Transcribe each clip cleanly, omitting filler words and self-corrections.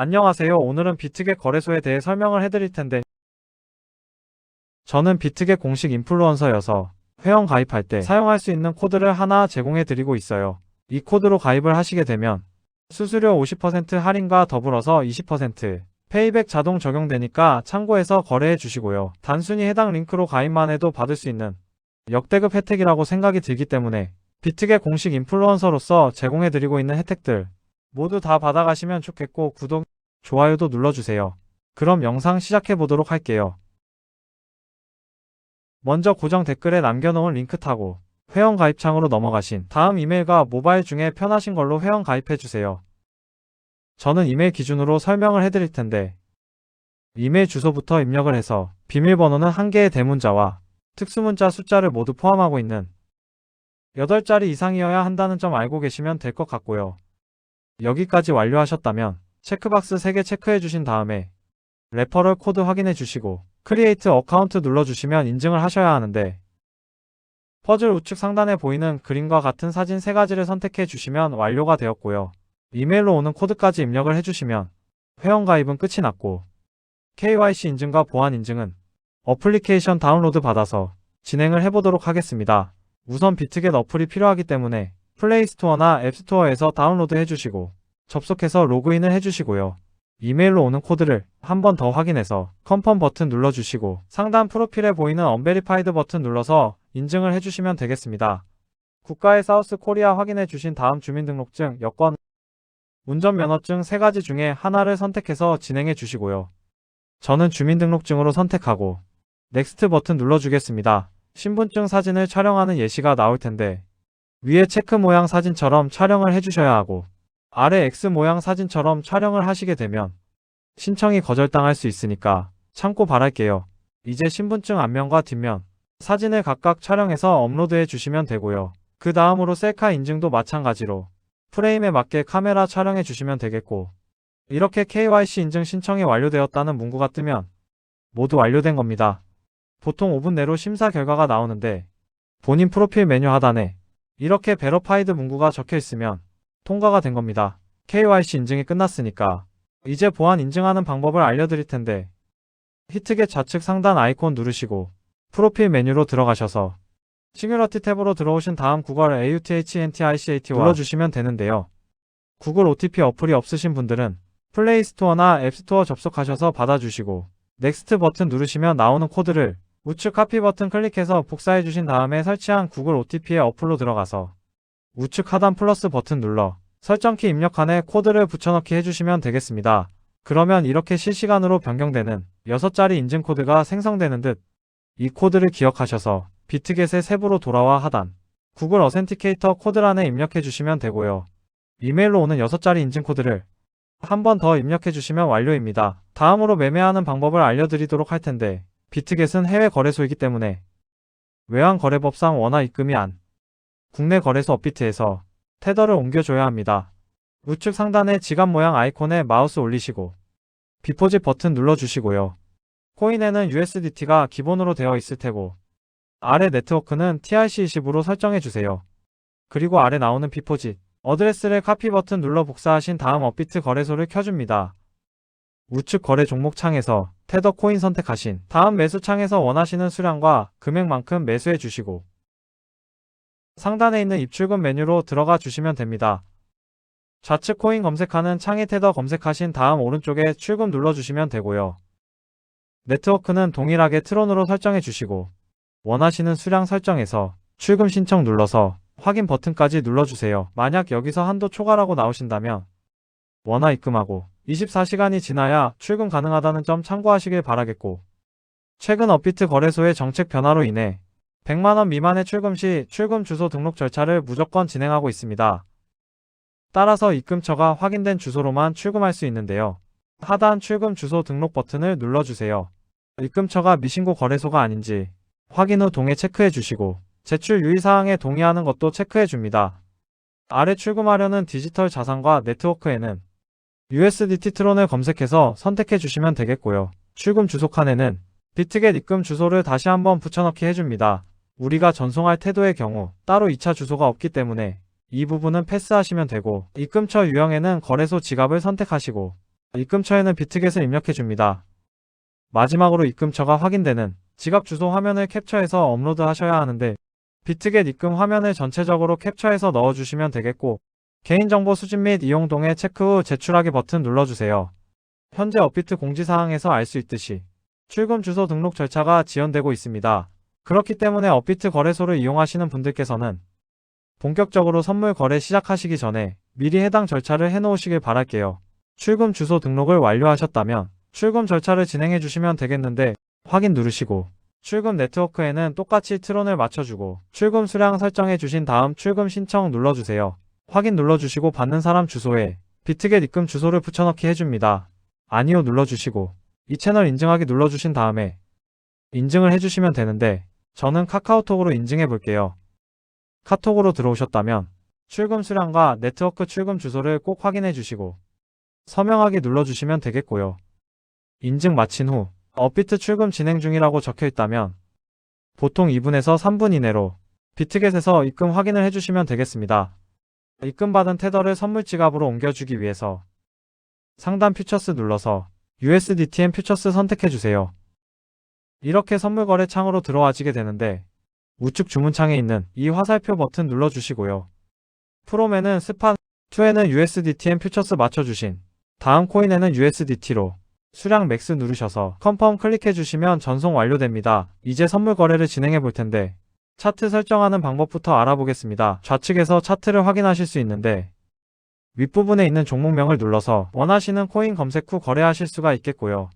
안녕하세요. 오늘은 비트겟 거래소에 대해 설명을 해드릴 텐데, 저는 비트겟 공식 인플루언서여서 회원 가입할 때 사용할 수 있는 코드를 하나 제공해 드리고 있어요. 이 코드로 가입을 하시게 되면 수수료 50% 할인과 더불어서 20% 페이백 자동 적용되니까 참고해서 거래해 주시고요. 단순히 해당 링크로 가입만 해도 받을 수 있는 역대급 혜택이라고 생각이 들기 때문에 비트겟 공식 인플루언서로서 제공해 드리고 있는 혜택들 모두 다 받아가시면 좋겠고, 구독, 좋아요도 눌러주세요. 그럼 영상 시작해 보도록 할게요. 먼저 고정 댓글에 남겨놓은 링크 타고 회원 가입창으로 넘어가신 다음 이메일과 모바일 중에 편하신 걸로 회원 가입해주세요. 저는 이메일 기준으로 설명을 해드릴 텐데, 이메일 주소부터 입력을 해서 비밀번호는 한 개의 대문자와 특수문자 숫자를 모두 포함하고 있는 8자리 이상이어야 한다는 점 알고 계시면 될 것 같고요. 여기까지 완료하셨다면 체크박스 3개 체크해 주신 다음에 레퍼럴 코드 확인해 주시고 크리에이트 어카운트 눌러주시면 인증을 하셔야 하는데, 퍼즐 우측 상단에 보이는 그림과 같은 사진 3가지를 선택해 주시면 완료가 되었고요. 이메일로 오는 코드까지 입력을 해주시면 회원 가입은 끝이 났고, KYC 인증과 보안 인증은 어플리케이션 다운로드 받아서 진행을 해보도록 하겠습니다. 우선 비트겟 어플이 필요하기 때문에 플레이스토어나 앱스토어에서 다운로드 해주시고 접속해서 로그인을 해주시고요. 이메일로 오는 코드를 한 번 더 확인해서 컨펌 버튼 눌러주시고 상단 프로필에 보이는 언베리파이드 버튼 눌러서 인증을 해주시면 되겠습니다. 국가의 사우스 코리아 확인해 주신 다음 주민등록증, 여권, 운전면허증 3가지 중에 하나를 선택해서 진행해 주시고요. 저는 주민등록증으로 선택하고 넥스트 버튼 눌러주겠습니다. 신분증 사진을 촬영하는 예시가 나올 텐데, 위에 체크 모양 사진처럼 촬영을 해주셔야 하고 아래 X 모양 사진처럼 촬영을 하시게 되면 신청이 거절당할 수 있으니까 참고 바랄게요. 이제 신분증 앞면과 뒷면 사진을 각각 촬영해서 업로드해 주시면 되고요. 그 다음으로 셀카 인증도 마찬가지로 프레임에 맞게 카메라 촬영해 주시면 되겠고, 이렇게 KYC 인증 신청이 완료되었다는 문구가 뜨면 모두 완료된 겁니다. 보통 5분 내로 심사 결과가 나오는데, 본인 프로필 메뉴 하단에 이렇게 베러파이드 문구가 적혀 있으면 통과가 된 겁니다. KYC 인증이 끝났으니까 이제 보안 인증하는 방법을 알려드릴 텐데, 히트겟 좌측 상단 아이콘 누르시고 프로필 메뉴로 들어가셔서 시큐리티 탭으로 들어오신 다음 구글 AUTHNTICAT와 눌러주시면 되는데요. 구글 OTP 어플이 없으신 분들은 플레이스토어나 앱스토어 접속하셔서 받아주시고 넥스트 버튼 누르시면 나오는 코드를 우측 카피 버튼 클릭해서 복사해 주신 다음에 설치한 구글 OTP의 어플로 들어가서 우측 하단 플러스 버튼 눌러 설정키 입력칸에 코드를 붙여넣기 해주시면 되겠습니다. 그러면 이렇게 실시간으로 변경되는 6자리 인증 코드가 생성되는 듯, 이 코드를 기억하셔서 비트겟의 세부로 돌아와 하단 구글 어센티케이터 코드란에 입력해 주시면 되고요. 이메일로 오는 6자리 인증 코드를 한 번 더 입력해 주시면 완료입니다. 다음으로 매매하는 방법을 알려드리도록 할 텐데, 비트겟은 해외 거래소이기 때문에 외환거래법상 원화 입금이 안 국내 거래소 업비트에서 테더를 옮겨줘야 합니다. 우측 상단의 지갑 모양 아이콘에 마우스 올리시고 비포짓 버튼 눌러주시고요. 코인에는 USDT가 기본으로 되어 있을 테고 아래 네트워크는 TRC20으로 설정해주세요. 그리고 아래 나오는 비포짓 어드레스를 카피 버튼 눌러 복사하신 다음 업비트 거래소를 켜줍니다. 우측 거래 종목 창에서 테더 코인 선택하신 다음 매수 창에서 원하시는 수량과 금액만큼 매수해 주시고 상단에 있는 입출금 메뉴로 들어가 주시면 됩니다. 좌측 코인 검색하는 창에 테더 검색하신 다음 오른쪽에 출금 눌러주시면 되고요. 네트워크는 동일하게 트론으로 설정해 주시고 원하시는 수량 설정해서 출금 신청 눌러서 확인 버튼까지 눌러주세요. 만약 여기서 한도 초과라고 나오신다면 원화 입금하고 24시간이 지나야 출금 가능하다는 점 참고하시길 바라겠고, 최근 업비트 거래소의 정책 변화로 인해 100만원 미만의 출금 시 출금 주소 등록 절차를 무조건 진행하고 있습니다. 따라서 입금처가 확인된 주소로만 출금할 수 있는데요. 하단 출금 주소 등록 버튼을 눌러주세요. 입금처가 미신고 거래소가 아닌지 확인 후 동에 체크해 주시고 제출 유의사항에 동의하는 것도 체크해 줍니다. 아래 출금하려는 디지털 자산과 네트워크에는 USDT 트론을 검색해서 선택해 주시면 되겠고요. 출금 주소 칸에는 비트겟 입금 주소를 다시 한번 붙여넣기 해줍니다. 우리가 전송할 태도의 경우 따로 2차 주소가 없기 때문에 이 부분은 패스하시면 되고, 입금처 유형에는 거래소 지갑을 선택하시고 입금처에는 비트겟을 입력해 줍니다. 마지막으로 입금처가 확인되는 지갑 주소 화면을 캡처해서 업로드 하셔야 하는데 비트겟 입금 화면을 전체적으로 캡처해서 넣어주시면 되겠고 개인정보 수집 및 이용 동의 체크 후 제출하기 버튼 눌러주세요. 현재 업비트 공지사항에서 알 수 있듯이 출금 주소 등록 절차가 지연되고 있습니다. 그렇기 때문에 업비트 거래소를 이용하시는 분들께서는 본격적으로 선물 거래 시작하시기 전에 미리 해당 절차를 해놓으시길 바랄게요. 출금 주소 등록을 완료하셨다면 출금 절차를 진행해 주시면 되겠는데 확인 누르시고 출금 네트워크에는 똑같이 트론을 맞춰주고 출금 수량 설정해 주신 다음 출금 신청 눌러주세요. 확인 눌러주시고 받는 사람 주소에 비트겟 입금 주소를 붙여넣기 해줍니다. 아니요 눌러주시고 이 채널 인증하기 눌러주신 다음에 인증을 해주시면 되는데 저는 카카오톡으로 인증해 볼게요. 카톡으로 들어오셨다면 출금 수량과 네트워크 출금 주소를 꼭 확인해 주시고 서명하기 눌러주시면 되겠고요. 인증 마친 후 업비트 출금 진행 중이라고 적혀 있다면 보통 2분에서 3분 이내로 비트겟에서 입금 확인을 해주시면 되겠습니다. 입금받은 테더를 선물 지갑으로 옮겨주기 위해서 상단 퓨처스 눌러서 USDTM 퓨처스 선택해주세요. 이렇게 선물 거래 창으로 들어와지게 되는데 우측 주문창에 있는 이 화살표 버튼 눌러주시고요. 프롬에는 스팟, 2에는 USDTM 퓨처스 맞춰주신 다음 코인에는 USDT로 수량 맥스 누르셔서 컨펌 클릭해주시면 전송 완료됩니다. 이제 선물 거래를 진행해 볼 텐데 차트 설정하는 방법부터 알아보겠습니다. 좌측에서 차트를 확인하실 수 있는데 윗부분에 있는 종목명을 눌러서 원하시는 코인 검색 후 거래하실 수가 있겠고요.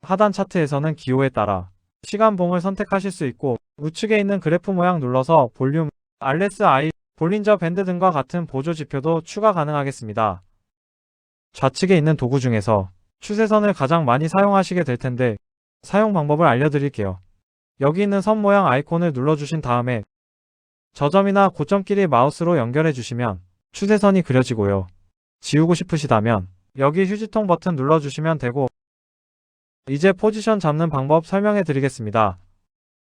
하단 차트에서는 기호에 따라 시간봉을 선택하실 수 있고 우측에 있는 그래프 모양 눌러서 볼륨, RSI, 볼린저 밴드 등과 같은 보조 지표도 추가 가능하겠습니다. 좌측에 있는 도구 중에서 추세선을 가장 많이 사용하시게 될 텐데 사용 방법을 알려드릴게요. 여기 있는 선 모양 아이콘을 눌러주신 다음에 저점이나 고점끼리 마우스로 연결해 주시면 추세선이 그려지고요. 지우고 싶으시다면 여기 휴지통 버튼 눌러주시면 되고 이제 포지션 잡는 방법 설명해 드리겠습니다.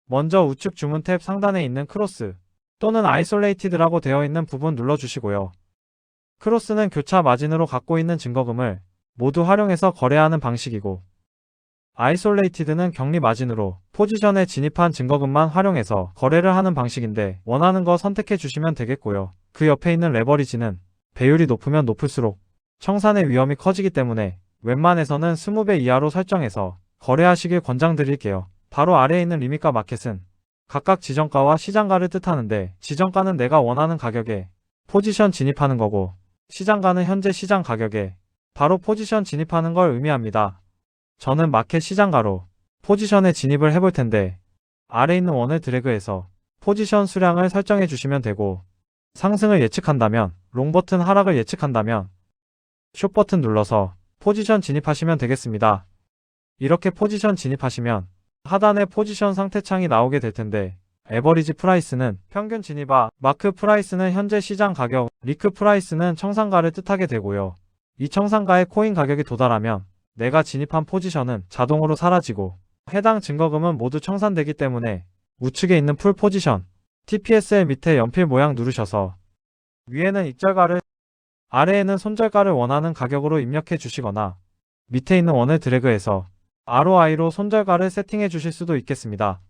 먼저 우측 주문 탭 상단에 있는 크로스 또는 아이솔레이티드라고 되어 있는 부분 눌러주시고요. 크로스는 교차 마진으로 갖고 있는 증거금을 모두 활용해서 거래하는 방식이고 아이솔레이티드는 격리 마진으로 포지션에 진입한 증거금만 활용해서 거래를 하는 방식인데 원하는 거 선택해 주시면 되겠고요. 그 옆에 있는 레버리지는 배율이 높으면 높을수록 청산의 위험이 커지기 때문에 웬만해서는 20배 이하로 설정해서 거래하시길 권장드릴게요. 바로 아래에 있는 리밋과 마켓은 각각 지정가와 시장가를 뜻하는데 지정가는 내가 원하는 가격에 포지션 진입하는 거고 시장가는 현재 시장 가격에 바로 포지션 진입하는 걸 의미합니다. 저는 마켓 시장가로 포지션에 진입을 해볼 텐데 아래 있는 원을 드래그해서 포지션 수량을 설정해 주시면 되고 상승을 예측한다면 롱 버튼, 하락을 예측한다면 숏 버튼 눌러서 포지션 진입하시면 되겠습니다. 이렇게 포지션 진입하시면 하단에 포지션 상태창이 나오게 될 텐데 에버리지 프라이스는 평균 진입가, 마크 프라이스는 현재 시장 가격, 리크 프라이스는 청산가를 뜻하게 되고요. 이 청산가의 코인 가격이 도달하면 내가 진입한 포지션은 자동으로 사라지고 해당 증거금은 모두 청산되기 때문에 우측에 있는 풀 포지션, TPSL 밑에 연필 모양 누르셔서 위에는 익절가를 아래에는 손절가를 원하는 가격으로 입력해 주시거나 밑에 있는 원을 드래그해서 ROI로 손절가를 세팅해 주실 수도 있겠습니다.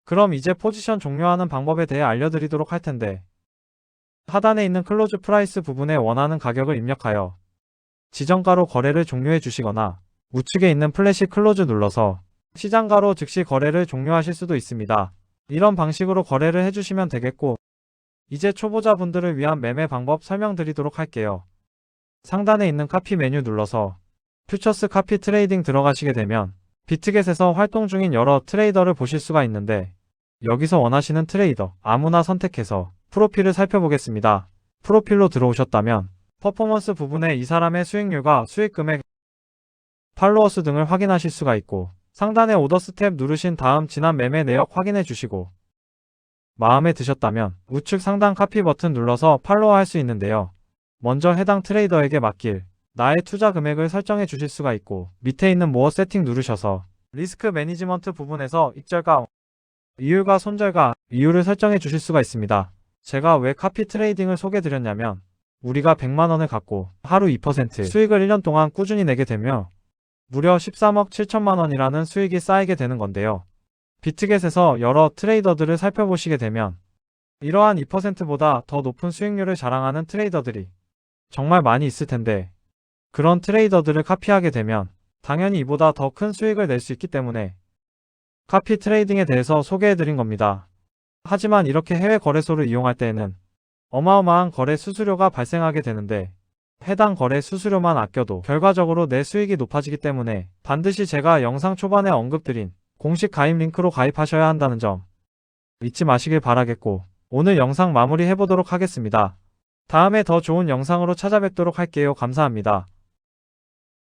그럼 이제 포지션 종료하는 방법에 대해 알려드리도록 할 텐데 하단에 있는 클로즈 프라이스 부분에 원하는 가격을 입력하여 지정가로 거래를 종료해 주시거나 우측에 있는 플래시 클로즈 눌러서 시장가로 즉시 거래를 종료하실 수도 있습니다. 이런 방식으로 거래를 해주시면 되겠고 이제 초보자분들을 위한 매매 방법 설명드리도록 할게요. 상단에 있는 카피 메뉴 눌러서 퓨처스 카피 트레이딩 들어가시게 되면 비트겟에서 활동 중인 여러 트레이더를 보실 수가 있는데 여기서 원하시는 트레이더 아무나 선택해서 프로필을 살펴보겠습니다. 프로필로 들어오셨다면 퍼포먼스 부분에 이 사람의 수익률과 수익 금액, 팔로워 수 등을 확인하실 수가 있고 상단에 오더스 탭 누르신 다음 지난 매매 내역 확인해 주시고 마음에 드셨다면 우측 상단 카피 버튼 눌러서 팔로워 할 수 있는데요. 먼저 해당 트레이더에게 맡길 나의 투자 금액을 설정해 주실 수가 있고 밑에 있는 모어 세팅 누르셔서 리스크 매니지먼트 부분에서 익절가, 이율과 손절가, 이율을 설정해 주실 수가 있습니다. 제가 왜 카피 트레이딩을 소개해 드렸냐면 우리가 100만 원을 갖고 하루 2% 수익을 1년 동안 꾸준히 내게 되며 무려 13억 7천만 원이라는 수익이 쌓이게 되는 건데요. 비트겟에서 여러 트레이더들을 살펴보시게 되면 이러한 2%보다 더 높은 수익률을 자랑하는 트레이더들이 정말 많이 있을 텐데 그런 트레이더들을 카피하게 되면 당연히 이보다 더 큰 수익을 낼 수 있기 때문에 카피 트레이딩에 대해서 소개해드린 겁니다. 하지만 이렇게 해외 거래소를 이용할 때에는 어마어마한 거래 수수료가 발생하게 되는데 해당 거래 수수료만 아껴도 결과적으로 내 수익이 높아지기 때문에 반드시 제가 영상 초반에 언급드린 공식 가입 링크로 가입하셔야 한다는 점 잊지 마시길 바라겠고 오늘 영상 마무리 해보도록 하겠습니다. 다음에 더 좋은 영상으로 찾아뵙도록 할게요. 감사합니다.